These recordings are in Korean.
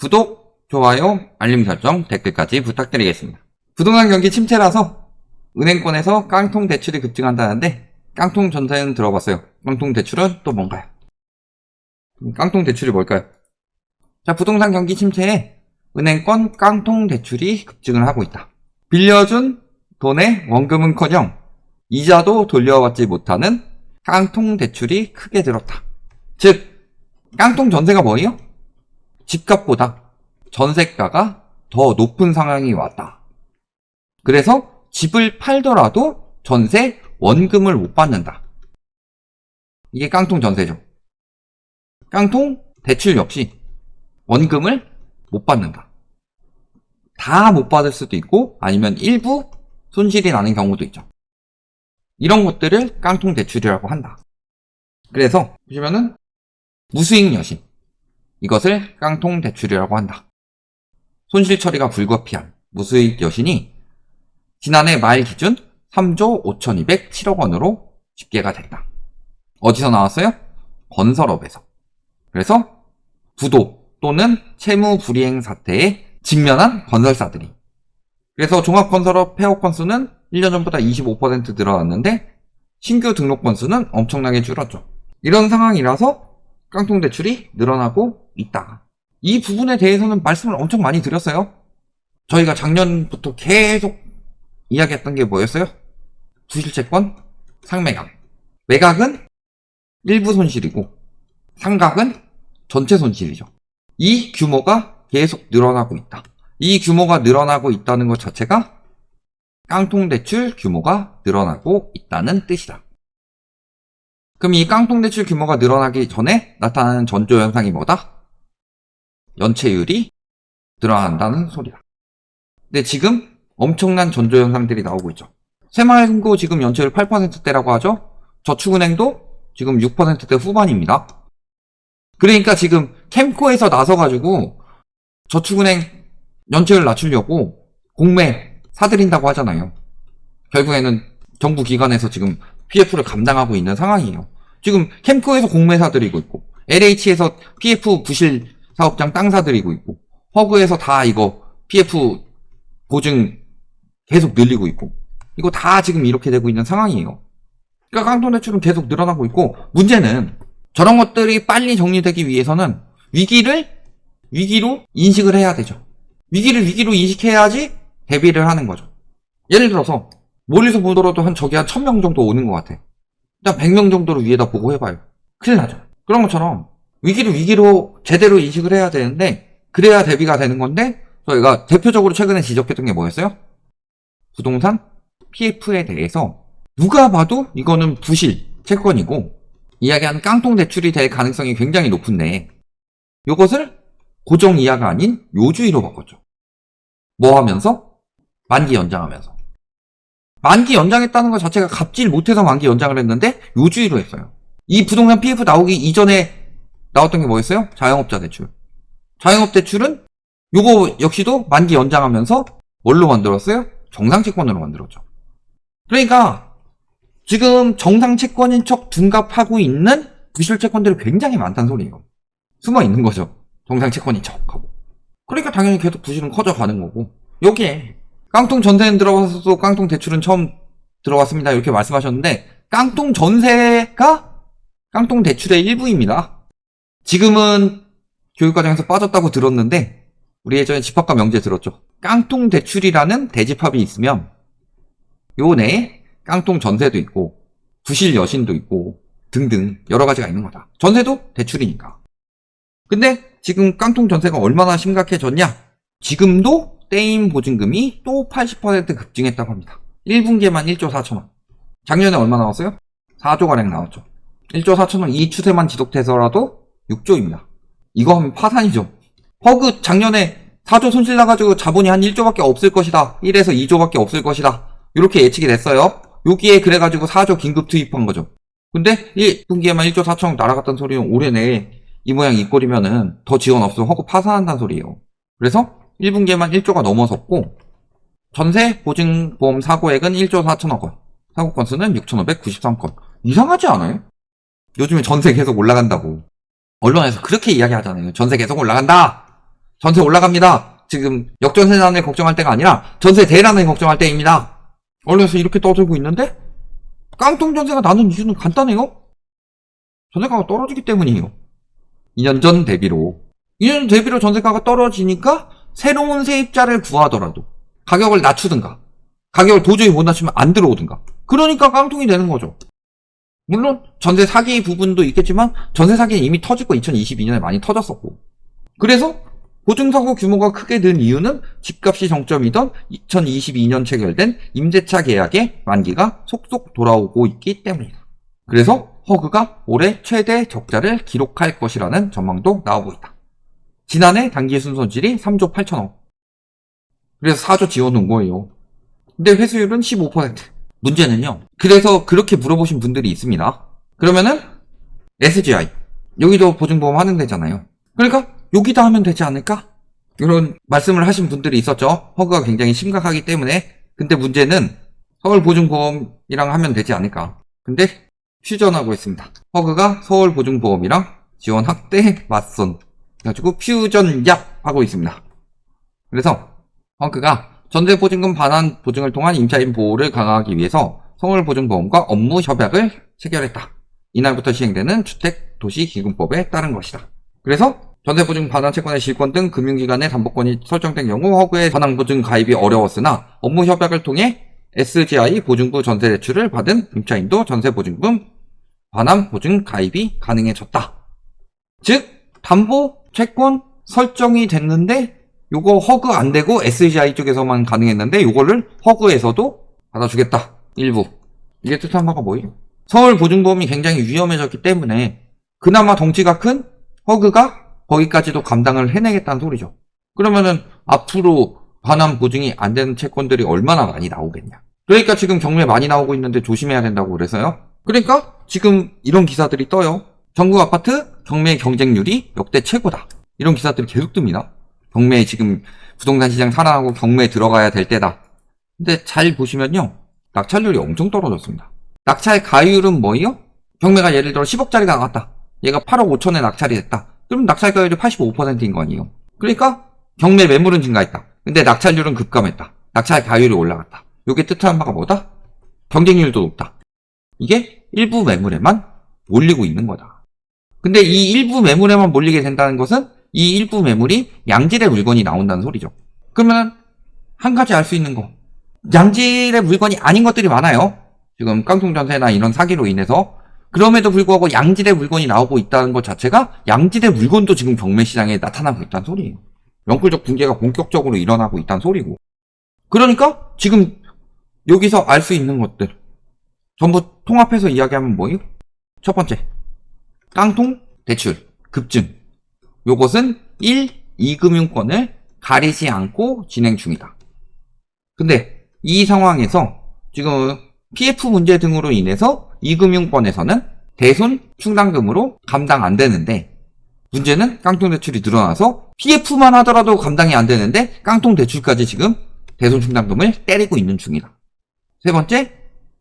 구독, 좋아요, 알림 설정, 댓글까지 부탁드리겠습니다. 부동산 경기 침체라서 은행권에서 깡통 대출이 급증한다는데 깡통 전세는 들어봤어요. 깡통 대출은 또 뭔가요? 깡통 대출이 뭘까요? 자, 부동산 경기 침체에 은행권 깡통 대출이 급증을 하고 있다. 빌려준 돈의 원금은커녕 이자도 돌려받지 못하는 깡통 대출이 크게 늘었다. 즉, 깡통 전세가 뭐예요? 집값보다 전세가가 더 높은 상황이 왔다. 그래서 집을 팔더라도 전세 원금을 못 받는다. 이게 깡통 전세죠. 깡통 대출 역시 원금을 못 받는다. 다 못 받을 수도 있고 아니면 일부 손실이 나는 경우도 있죠. 이런 것들을 깡통 대출이라고 한다. 그래서 보시면은 무수익 여신, 이것을 깡통 대출이라고 한다. 손실 처리가 불가피한 무수익 여신이 지난해 말 기준 3조 5,207억 원으로 집계가 됐다. 어디서 나왔어요? 건설업에서. 그래서 부도 또는 채무 불이행 사태에 직면한 건설사들이. 그래서 종합건설업 폐업 건수는 1년 전보다 25% 늘어났는데 신규 등록 건수는 엄청나게 줄었죠. 이런 상황이라서 깡통 대출이 늘어나고 있다. 이 부분에 대해서는 말씀을 엄청 많이 드렸어요. 저희가 작년부터 계속 이야기했던 게 뭐였어요? 부실채권, 상매각. 매각은 일부 손실이고 상각은 전체 손실이죠. 이 규모가 계속 늘어나고 있다. 이 규모가 늘어나고 있다는 것 자체가 깡통 대출 규모가 늘어나고 있다는 뜻이다. 그럼 이 깡통 대출 규모가 늘어나기 전에 나타나는 전조 현상이 뭐다? 연체율이 늘어난다는 소리다. 근데 지금 엄청난 전조 현상들이 나오고 있죠. 새마을금고 지금 연체율 8%대라고 하죠. 저축은행도 지금 6%대 후반입니다. 그러니까 지금 캠코에서 나서가지고 저축은행 연체율 낮추려고 공매 사들인다고 하잖아요. 결국에는 정부 기관에서 지금 PF를 감당하고 있는 상황이에요. 지금 캠코에서 공매 사들이고 있고 LH에서 PF 부실 사업장 땅 사들이고 있고 허그에서 다 이거 PF 보증 계속 늘리고 있고 이거 다 지금 이렇게 되고 있는 상황이에요. 그러니까 깡통 대출은 계속 늘어나고 있고 문제는 저런 것들이 빨리 정리되기 위해서는 위기로 인식을 해야 되죠. 위기를 위기로 인식해야지 대비를 하는 거죠. 예를 들어서 멀리서 보더라도 저기 한 1000명 정도 오는 것 같아. 일단 100명 정도를 위에다 보고 해봐요. 큰일 나죠. 그런 것처럼 위기를 위기로 제대로 인식을 해야 되는데 그래야 대비가 되는 건데 저희가 대표적으로 최근에 지적했던 게 뭐였어요? 부동산 PF에 대해서 누가 봐도 이거는 부실 채권이고 이야기하는 깡통 대출이 될 가능성이 굉장히 높은데 이것을 고정 이하가 아닌 요주의로 바꿨죠. 뭐 하면서? 만기 연장하면서. 만기 연장했다는 것 자체가 갚질 못해서 만기 연장을 했는데 요주의로 했어요. 이 부동산 PF 나오기 이전에 나왔던 게 뭐였어요? 자영업자 대출. 자영업 대출은 요거 역시도 만기 연장하면서 뭘로 만들었어요? 정상채권으로 만들었죠. 그러니까 지금 정상채권인 척 둔갑하고 있는 부실채권들이 굉장히 많다는 소리예요. 숨어 있는 거죠. 정상채권인 척하고. 그러니까 당연히 계속 부실은 커져가는 거고 여기에 깡통 전세는 들어가서도 깡통 대출은 처음 들어왔습니다 이렇게 말씀하셨는데 깡통 전세가 깡통 대출의 일부입니다. 지금은 교육과정에서 빠졌다고 들었는데 우리 예전에 집합과 명제 들었죠. 깡통 대출이라는 대집합이 있으면 요 내에 깡통 전세도 있고 부실 여신도 있고 등등 여러 가지가 있는 거다. 전세도 대출이니까. 근데 지금 깡통 전세가 얼마나 심각해졌냐? 지금도 떼임 보증금이 또 80% 급증했다고 합니다. 1분기에만 1조 4천원. 작년에 얼마 나왔어요? 4조가량 나왔죠. 1조 4천원 이 추세만 지속돼서라도 6조입니다. 이거 하면 파산이죠. 허그 작년에 4조 손실 나가지고 자본이 한 1조밖에 없을 것이다. 1에서 2조밖에 없을 것이다. 이렇게 예측이 됐어요. 여기에 그래가지고 4조 긴급 투입한 거죠. 근데 1분기에만 1조 4천억 날아갔던 소리는 올해 내에 이 모양 이 꼴이면은 더 지원 없으면 허구 파산한다는 소리예요. 그래서 1분기에만 1조가 넘어섰고 전세 보증보험 사고액은 1조 4천억 원, 사고 건수는 6,593건. 이상하지 않아요? 요즘에 전세 계속 올라간다고 언론에서 그렇게 이야기하잖아요. 전세 계속 올라간다. 전세 올라갑니다. 지금 역전세난을 걱정할 때가 아니라 전세 대란을 걱정할 때입니다. 언론에서 이렇게 떠들고 있는데 깡통 전세가 나는 이유는 간단해요. 전세가가 떨어지기 때문이에요. 2년 전 대비로 전세가가 떨어지니까 새로운 세입자를 구하더라도 가격을 낮추든가 가격을 도저히 못 낮추면 안 들어오든가 그러니까 깡통이 되는 거죠. 물론 전세 사기 부분도 있겠지만 전세 사기는 이미 터지고 2022년에 많이 터졌었고 그래서 보증사고 규모가 크게 는 이유는 집값이 정점이던 2022년 체결된 임대차 계약의 만기가 속속 돌아오고 있기 때문이다. 그래서 허그가 올해 최대 적자를 기록할 것이라는 전망도 나오고 있다. 지난해 단기 순손실이 3조 8천억. 그래서 4조 지어놓은 거예요. 근데 회수율은 15%. 문제는요. 그래서 그렇게 물어보신 분들이 있습니다. 그러면은 SGI 여기도 보증보험 하는 데잖아요. 그러니까 여기다 하면 되지 않을까? 이런 말씀을 하신 분들이 있었죠. 허그가 굉장히 심각하기 때문에. 근데 문제는 서울보증보험이랑 하면 되지 않을까? 근데 퓨전하고 있습니다. 허그가 서울보증보험이랑 지원 확대 맞선 그래가지고 퓨전약 하고 있습니다. 그래서 허그가 전세보증금 반환 보증을 통한 임차인 보호를 강화하기 위해서 서울보증보험과 업무 협약을 체결했다. 이날부터 시행되는 주택도시기금법에 따른 것이다. 그래서 전세보증 반환 채권의 실권 등 금융기관의 담보권이 설정된 경우 허그의 반환보증 가입이 어려웠으나 업무 협약을 통해 SGI 보증부 전세대출을 받은 임차인도 전세보증금 반환보증 가입이 가능해졌다. 즉 담보 채권 설정이 됐는데 요거 허그 안 되고 SGI 쪽에서만 가능했는데 요거를 허그에서도 받아주겠다. 일부. 이게 뜻한 바가 뭐예요? 서울보증보험이 굉장히 위험해졌기 때문에 그나마 덩치가 큰 허그가 거기까지도 감당을 해내겠다는 소리죠. 그러면은 앞으로 반환 보증이 안 되는 채권들이 얼마나 많이 나오겠냐. 그러니까 지금 경매 많이 나오고 있는데 조심해야 된다고 그래서요. 그러니까 지금 이런 기사들이 떠요. 전국 아파트 경매 경쟁률이 역대 최고다. 이런 기사들이 계속 뜹니다. 경매에 지금 부동산 시장 살아나고 경매에 들어가야 될 때다. 근데 잘 보시면요. 낙찰률이 엄청 떨어졌습니다. 낙찰 가율은 뭐예요? 경매가 예를 들어 10억짜리가 나갔다. 얘가 8억 5천에 낙찰이 됐다. 그럼 낙찰 가율이 85%인 거 아니에요? 그러니까 경매 매물은 증가했다. 근데 낙찰률은 급감했다. 낙찰 가율이 올라갔다. 이게 뜻하는 바가 뭐다? 경쟁률도 높다. 이게 일부 매물에만 몰리고 있는 거다. 근데 이 일부 매물에만 몰리게 된다는 것은 이 일부 매물이 양질의 물건이 나온다는 소리죠. 그러면 한 가지 알 수 있는 거. 양질의 물건이 아닌 것들이 많아요. 지금 깡통전세나 이런 사기로 인해서. 그럼에도 불구하고 양질의 물건이 나오고 있다는 것 자체가 양질의 물건도 지금 경매 시장에 나타나고 있다는 소리예요. 영끌적 붕괴가 본격적으로 일어나고 있다는 소리고. 그러니까 지금 여기서 알 수 있는 것들 전부 통합해서 이야기하면 뭐예요? 첫 번째, 깡통 대출 급증. 요것은 1, 2금융권을 가리지 않고 진행 중이다. 근데 이 상황에서 지금 PF 문제 등으로 인해서 2금융권에서는 대손 충당금으로 감당 안 되는데 문제는 깡통 대출이 늘어나서 PF만 하더라도 감당이 안 되는데 깡통 대출까지 지금 대손 충당금을 때리고 있는 중이다. 세 번째,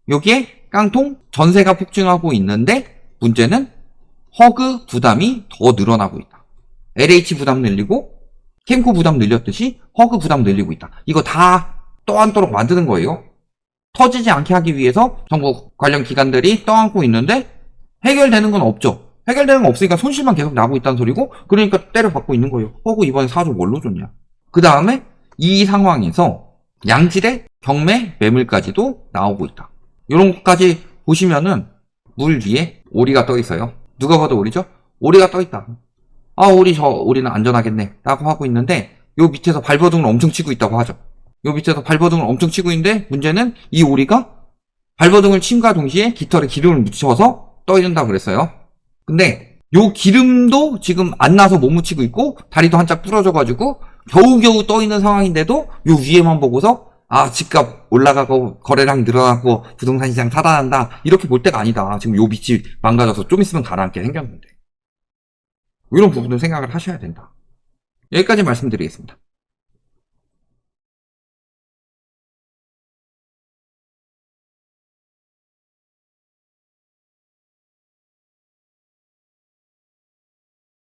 여기에 깡통 전세가 폭증하고 있는데 문제는 허그 부담이 더 늘어나고 있다. LH 부담 늘리고 캠코 부담 늘렸듯이 허그 부담 늘리고 있다. 이거 다 떠안도록 만드는 거예요. 터지지 않게 하기 위해서 정부 관련 기관들이 떠안고 있는데 해결되는 건 없죠. 해결되는 건 없으니까 손실만 계속 나고 있다는 소리고 그러니까 때려받고 있는 거예요. 허그 이번에 4조 뭘로 줬냐. 그 다음에 이 상황에서 양질의 경매 매물까지도 나오고 있다. 이런 것까지 보시면은 물 위에 오리가 떠 있어요. 누가 봐도 오리죠? 오리가 떠 있다. 아, 오리는 안전하겠네 라고 하고 있는데 요 밑에서 발버둥을 엄청 치고 있다고 하죠. 요 밑에서 발버둥을 엄청 치고 있는데 문제는 이 오리가 발버둥을 침과 동시에 깃털에 기름을 묻혀서 떠 있는다고 그랬어요. 근데 요 기름도 지금 안 나서 못 묻히고 있고 다리도 한짝 부러져가지고 겨우겨우 떠 있는 상황인데도 요 위에만 보고서 아, 집값 올라가고 거래량 늘어나고 부동산 시장 살아난다 이렇게 볼 때가 아니다. 지금 요 밑이 망가져서 좀 있으면 가라앉게 생겼는데 이런 부분을 생각을 하셔야 된다. 여기까지 말씀드리겠습니다.